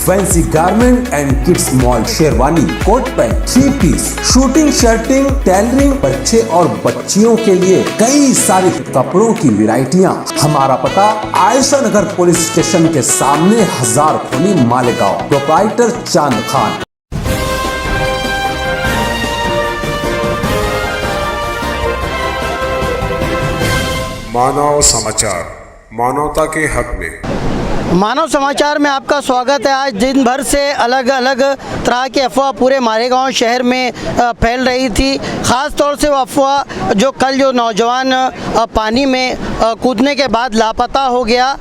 Fancy garment and kids mall, sherwani, coat pant, 3 piece, suiting, shirting, tailoring, बच्चे और बच्चियों के लिए कई सारे कपड़ों की वैरायटियां। हमारा पता आयशा नगर पुलिस स्टेशन के सामने, हजार खोली, मालेगांव। प्रोप्राइटर चांद खान। मानव समाचार, मानवता के हक में। मानव समाचार में आपका स्वागत है। आज दिन भर से अलग अलग तरह की अफवाह पूरे मालेगांव शहर में फैल रही थी। ख़ास तौर से वो अफवाह जो कल जो नौजवान पानी में कूदने के बाद लापता हो गया,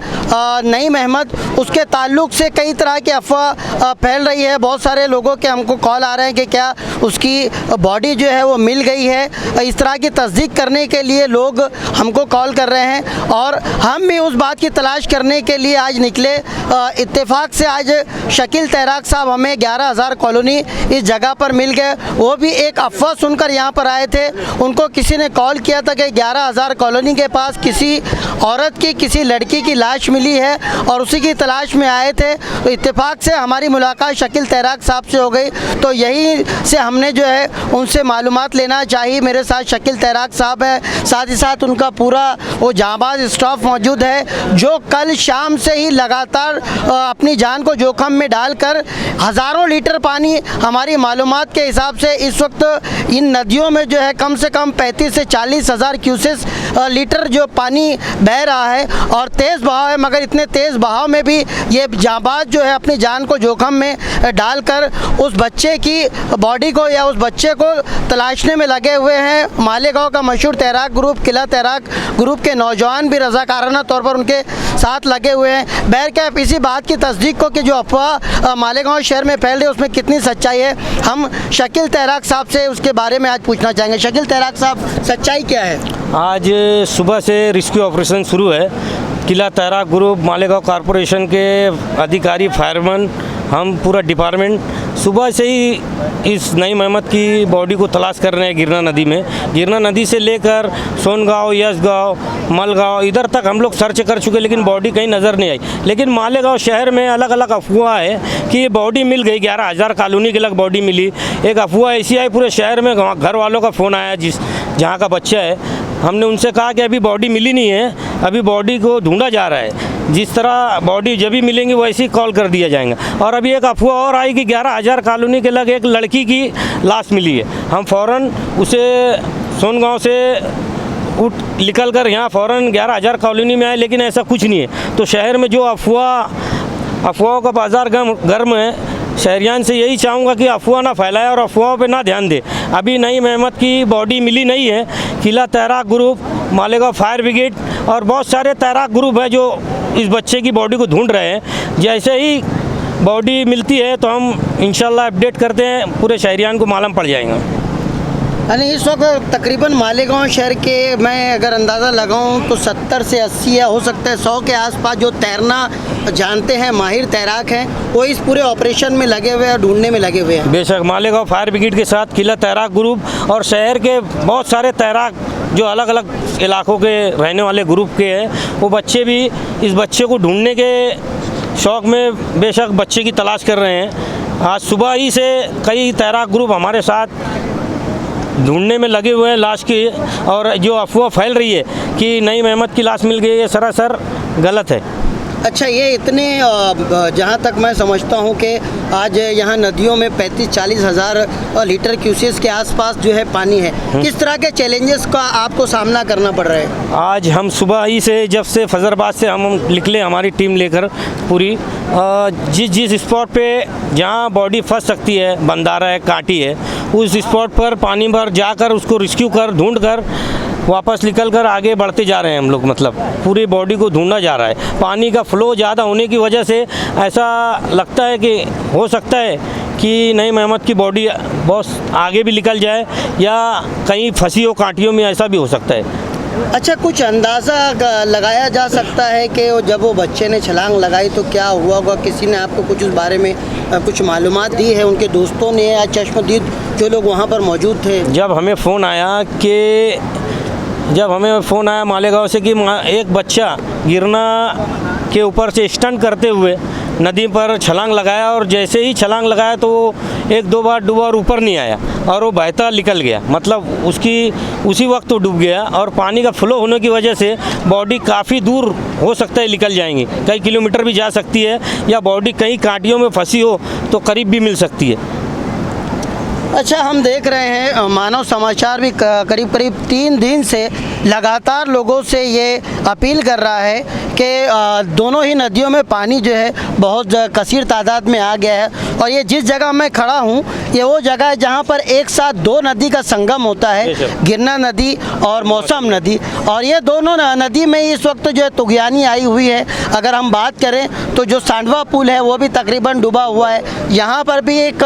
नईम अहमद, उसके ताल्लुक़ से कई तरह की अफवाह फैल रही है। बहुत सारे लोगों के हमको कॉल आ रहे हैं कि क्या उसकी बॉडी जो है वो मिल गई है। इस तरह की तस्दीक करने के लिए लोग हमको कॉल कर रहे हैं और हम भी उस बात की तलाश करने के लिए आज निकले। इत्तेफाक से आज शकील तैराक साहब हमें 11,000 कॉलोनी इस जगह पर मिल गए। वो भी एक अफवाह सुनकर यहाँ पर आए थे। उनको किसी ने कॉल किया था कि 11,000 कॉलोनी के पास किसी औरत की, किसी लड़की की लाश मिली है और उसी की तलाश में आए थे। तो इत्तेफाक से हमारी मुलाकात शकील तैराक साहब से हो गई। तो यही से हमने जो है उनसे मालूमात लेना चाहिए। मेरे साथ शकील तैराक साहब है, साथ ही साथ उनका पूरा वो जांबाज स्टाफ मौजूद है जो कल शाम से ही लगातार अपनी जान को जोखम में डालकर हज़ारों लीटर पानी, हमारी मालूमात के हिसाब से इस वक्त इन नदियों में जो है कम से कम 35 से 40 हज़ार क्यूसेस लीटर जो पानी बह रहा है और तेज़ बहाव है। मगर इतने तेज़ बहाव में भी ये जांबाज जो है अपनी जान को जोखम में डालकर उस बच्चे की बॉडी को या उस बच्चे को तलाशने में लगे हुए हैं। मालेगांव का मशहूर तैराक ग्रुप, किला तैराक ग्रुप के नौजवान भी रज़ाकाराना तौर पर उनके साथ लगे हुए हैं। बहर क्या इसी बात की तस्दीक को कि जो अफवाह मालेगांव शहर में फैल रही है उसमें कितनी सच्चाई है, हम शकील तैराक साहब से उसके बारे में आज पूछना चाहेंगे। शकील तैराक साहब, सच्चाई क्या है? आज सुबह से रेस्क्यू ऑपरेशन शुरू है। किला तैराक ग्रुप, मालेगांव कॉरपोरेशन के अधिकारी, फायरमैन, हम पूरा डिपार्टमेंट सुबह से ही इस नईम अहमद की बॉडी को तलाश कर रहे हैं गिरना नदी में। गिरना नदी से लेकर सोनगांव, यशगांव, मलगांव, इधर तक हम लोग सर्च कर चुके लेकिन बॉडी कहीं नज़र नहीं आई। लेकिन मालेगांव शहर में अलग अलग अफवाह है कि ये बॉडी मिल गई, 11,000 कॉलोनी के लग बॉडी मिली। एक अफवाह ऐसी आई पूरे शहर में, घर वालों का फ़ोन आया जहाँ का बच्चा है, हमने उनसे कहा कि अभी बॉडी मिली नहीं है, अभी बॉडी को ढूंढा जा रहा है। जिस तरह बॉडी जब भी मिलेंगी वैसे ही कॉल कर दिया जाएगा। और अभी एक अफवाह और आई कि 11,000 कॉलोनी के लग एक लड़की की लाश मिली है। हम फ़ौरन उसे सोनगांव से निकल कर यहाँ फ़ौरन 11,000 कॉलोनी में आए, लेकिन ऐसा कुछ नहीं है। तो शहर में जो अफवाहों का बाज़ार गर्म है। शहरियान से यही चाहूँगा कि अफवाह ना फैलाए और अफवाहों पे ना ध्यान दे। अभी नईम अहमद की बॉडी मिली नहीं है। किला तैराक ग्रुप, मालेगांव फायर ब्रिगेड और बहुत सारे तैराक ग्रुप है जो इस बच्चे की बॉडी को ढूंढ रहे हैं। जैसे ही बॉडी मिलती है तो हम इंशाल्लाह अपडेट करते हैं, पूरे शहरियान को मालूम पड़ जाएगा। यानी इस वक्त तकरीबन मालेगांव शहर के, मैं अगर अंदाज़ा लगाऊं तो 70 से 80 या हो सकता है 100 के आसपास जो तैरना जानते हैं, माहिर तैराक हैं, वो इस पूरे ऑपरेशन में लगे हुए हैं, ढूंढने में लगे हुए हैं। बेशक मालेगांव फायर ब्रिगेड के साथ किला तैराक ग्रुप और शहर के बहुत सारे तैराक जो अलग अलग इलाकों के रहने वाले ग्रुप के हैं, वो बच्चे भी इस बच्चे को ढूंढने के शौक़ में बेशक बच्चे की तलाश कर रहे हैं। आज सुबह ही से कई तैराक ग्रुप हमारे साथ ढूंढने में लगे हुए हैं लाश की। और जो अफवाह फैल रही है कि नईम अहमद की लाश मिल गई, ये सरासर गलत है। अच्छा, ये इतने जहाँ तक मैं समझता हूँ कि आज यहाँ नदियों में 35-40 हज़ार लीटर क्यूसेस के आसपास जो है पानी है। किस तरह के चैलेंजेस का आपको सामना करना पड़ रहा है? आज हम सुबह ही से जब से फजरबाद से हम निकले, हमारी टीम लेकर पूरी, जिस स्पॉट पे जहाँ बॉडी फंस सकती है, बंदारा है, कांटी है, उस स्पॉट पर पानी भर जाकर उसको रेस्क्यू कर ढूंढ कर वापस निकल कर आगे बढ़ते जा रहे हैं हम लोग। मतलब पूरी बॉडी को ढूंढा जा रहा है। पानी का फ्लो ज़्यादा होने की वजह से ऐसा लगता है कि हो सकता है कि नईम अहमद की बॉडी बहुत आगे भी निकल जाए या कहीं फंसी हो कांटियों में, ऐसा भी हो सकता है। अच्छा, कुछ अंदाज़ा लगाया जा सकता है कि जब वो बच्चे ने छलांग लगाई तो क्या हुआ होगा? किसी ने आपको कुछ उस बारे में कुछ मालूमात दी है, उनके दोस्तों ने या चश्मदीद जो लोग वहाँ पर मौजूद थे? जब हमें फ़ोन आया मालेगांव से कि एक बच्चा गिरना के ऊपर से स्टंट करते हुए नदी पर छलांग लगाया और जैसे ही छलांग लगाया तो वो एक दो बार डूबा और ऊपर नहीं आया और वो बहता निकल गया, मतलब उसकी उसी वक्त तो डूब गया। और पानी का फ्लो होने की वजह से बॉडी काफ़ी दूर हो सकता है निकल जाएंगी, कई किलोमीटर भी जा सकती है, या बॉडी कहीं कांटियों में फंसी हो तो करीब भी मिल सकती है। अच्छा, हम देख रहे हैं मानव समाचार भी करीब करीब 3 दिन से लगातार लोगों से ये अपील कर रहा है कि दोनों ही नदियों में पानी जो है बहुत कसीर तादाद में आ गया है। और ये जिस जगह मैं खड़ा हूँ ये वो जगह है जहाँ पर एक साथ 2 नदी का संगम होता है, गिरना नदी और मौसम नदी। और ये दोनों नदी में इस वक्त जो है तुगयानी आई हुई है। अगर हम बात करें तो जो सांडवा पुल है वो भी तकरीबन डूबा हुआ है, यहाँ पर भी एक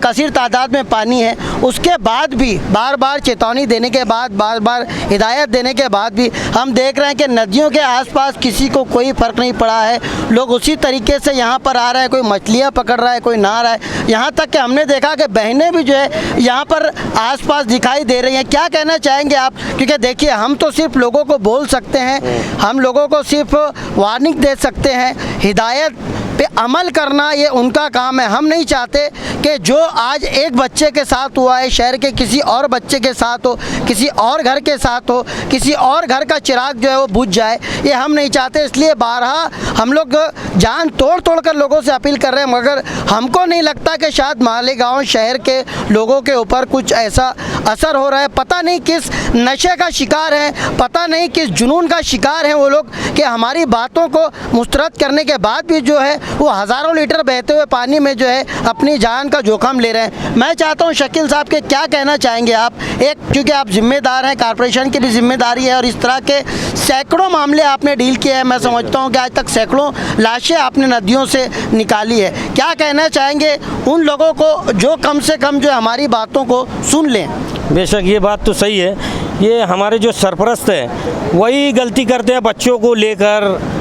कसीर तादाद में पानी है। उसके बाद भी बार बार चेतावनी देने के बाद, बार बार हिदायत देने के बाद भी हम देख रहे हैं कि नदियों के आसपास किसी को कोई फ़र्क नहीं पड़ा है। लोग उसी तरीके से यहाँ पर आ रहे हैं, कोई मछलियाँ पकड़ रहा है, कोई नहा रहा है। यहाँ तक कि हमने देखा कि बहनें भी जो है यहाँ पर आसपास दिखाई दे रही हैं। क्या कहना चाहेंगे आप? क्योंकि देखिए, हम तो सिर्फ लोगों को बोल सकते हैं, हम लोगों को सिर्फ वार्निंग दे सकते हैं, हिदायत पे अमल करना ये उनका काम है। हम नहीं चाहते कि जो आज एक बच्चे के साथ हुआ है शहर के किसी और बच्चे के साथ हो, किसी और घर के साथ हो, किसी और घर का चिराग जो है वो बुझ जाए, ये हम नहीं चाहते। इसलिए बारहा हम लोग जान तोड़ तोड़ कर लोगों से अपील कर रहे हैं, मगर हमको नहीं लगता कि शायद मालेगांव शहर के लोगों के ऊपर कुछ ऐसा असर हो रहा है। पता नहीं किस नशे का शिकार है, पता नहीं किस जुनून का शिकार है वो लोग कि हमारी बातों को मुस्तरद करने के बाद भी जो है वो हज़ारों लीटर बहते हुए पानी में जो है अपनी जान का जोखम ले रहे हैं। मैं चाहता हूं शकील साहब के क्या कहना चाहेंगे आप? एक, क्योंकि आप जिम्मेदार हैं, कॉर्पोरेशन की भी जिम्मेदारी है और इस तरह के सैकड़ों मामले आपने डील किए हैं। मैं समझता हूं कि आज तक सैकड़ों लाशें आपने नदियों से निकाली है। क्या कहना चाहेंगे उन लोगों को जो कम से कम जो हमारी बातों को सुन लें? बेशक ये बात तो सही है, ये हमारे जो सरपरस्त हैं वही गलती करते हैं। बच्चों को लेकर,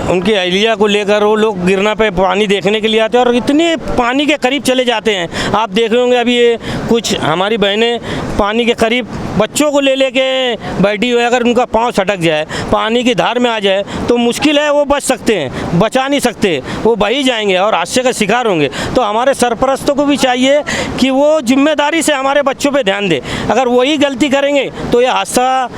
उनकी अहलिया को लेकर वो लोग गिरना पे पानी देखने के लिए आते हैं और इतने पानी के करीब चले जाते हैं। आप देख रहे होंगे अभी ये कुछ हमारी बहनें पानी के करीब बच्चों को ले लेके बैठी हुई, अगर उनका पाँव सटक जाए, पानी की धार में आ जाए तो मुश्किल है वो बच सकते हैं, बचा नहीं सकते, वो बही जाएंगे और हादसे का शिकार होंगे। तो हमारे सरपरस्तों को भी चाहिए कि वो जिम्मेदारी से हमारे बच्चों पे ध्यान दें। अगर वही गलती करेंगे तो ये हादसा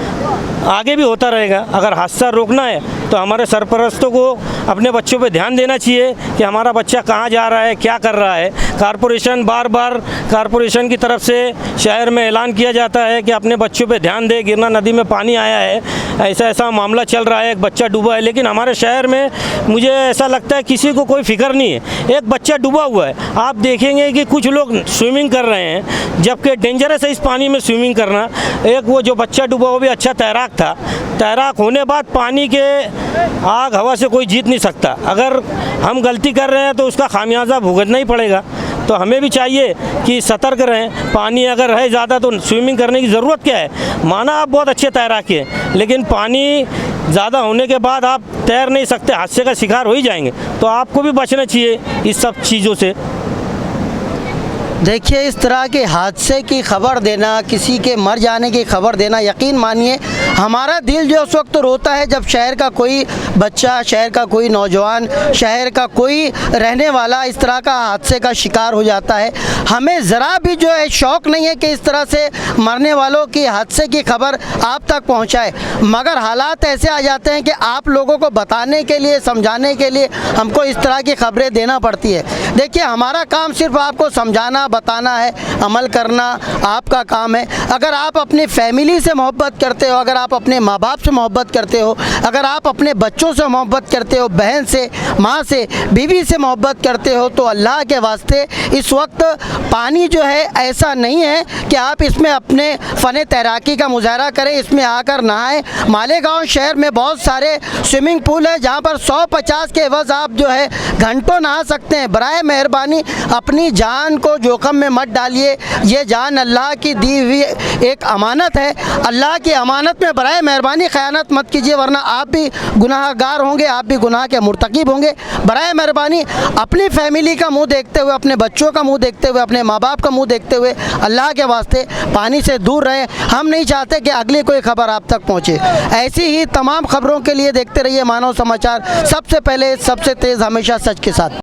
आगे भी होता रहेगा। अगर हादसा रोकना है तो हमारे सरपरस्तों को अपने बच्चों पे ध्यान देना चाहिए कि हमारा बच्चा कहाँ जा रहा है, क्या कर रहा है। कॉरपोरेशन बार बार कॉरपोरेशन की तरफ से शहर में ऐलान किया जाता है कि अपने बच्चों पे ध्यान दे, गिरना नदी में पानी आया है, ऐसा ऐसा मामला चल रहा है, एक बच्चा डूबा है। लेकिन हमारे शहर में मुझे ऐसा लगता है किसी को कोई फिक्र नहीं है। एक बच्चा डूबा हुआ है, आप देखेंगे कि कुछ लोग स्विमिंग कर रहे हैं, जबकि डेंजरस है इस पानी में स्विमिंग करना। एक वो जो बच्चा डूबा वो भी अच्छा तैराक था, तैराक होने बाद पानी के आग हवा से कोई जीत नहीं सकता। अगर हम गलती कर रहे हैं तो उसका खामियाजा भुगतना ही पड़ेगा। तो हमें भी चाहिए कि सतर्क रहें। पानी अगर है ज़्यादा तो स्विमिंग करने की ज़रूरत क्या है? माना आप बहुत अच्छे तैराक हैं, लेकिन पानी ज़्यादा होने के बाद आप तैर नहीं सकते, हादसे का शिकार हो ही जाएंगे। तो आपको भी बचना चाहिए इस सब चीज़ों से। देखिए, इस तरह के हादसे की खबर देना, किसी के मर जाने की खबर देना, यकीन मानिए हमारा दिल जो उस वक्त रोता है जब शहर का कोई बच्चा, शहर का कोई नौजवान, शहर का कोई रहने वाला इस तरह का हादसे का शिकार हो जाता है। हमें ज़रा भी जो है शौक़ नहीं है कि इस तरह से मरने वालों की हादसे की खबर आप तक पहुंचाए, मगर हालात ऐसे आ जाते हैं कि आप लोगों को बताने के लिए, समझाने के लिए हमको इस तरह की खबरें देना पड़ती है। देखिए, हमारा काम सिर्फ आपको समझाना, बताना है, अमल करना आपका काम है। अगर आप अपनी फैमिली से मोहब्बत करते हो, अगर आप अपने माँ बाप से मोहब्बत करते हो, अगर आप अपने बच्चों से मोहब्बत करते हो, बहन से, माँ से, बीवी से मोहब्बत करते हो, तो अल्लाह के वास्ते इस वक्त पानी जो है ऐसा नहीं है कि आप इसमें अपने फ़न तैराकी का मुजाहरा करें, इसमें आकर नहाएं। मालेगांव शहर में बहुत सारे स्विमिंग पूल है जहाँ पर 150 के एवज़ आप जो है घंटों नहा सकते हैं। बराए मेहरबानी अपनी जान को जोखम में मत डालिए। ये जान अल्लाह की दी हुई एक अमानत है। अल्लाह की अमानत में बराए मेहरबानी ख़यानत मत कीजिए, वरना आप भी गुनाहगार होंगे, आप भी गुनाह के मुर्तकिब होंगे। बराए मेहरबानी अपनी फैमिली का मुंह देखते हुए, अपने बच्चों का मुंह देखते हुए, अपने माँ बाप का मुंह देखते हुए अल्लाह के वास्ते पानी से दूर रहें। हम नहीं चाहते कि अगली कोई खबर आप तक पहुँचे। ऐसी ही तमाम खबरों के लिए देखते रहिए मानव समाचार, सबसे पहले, सबसे तेज़, हमेशा सच के साथ।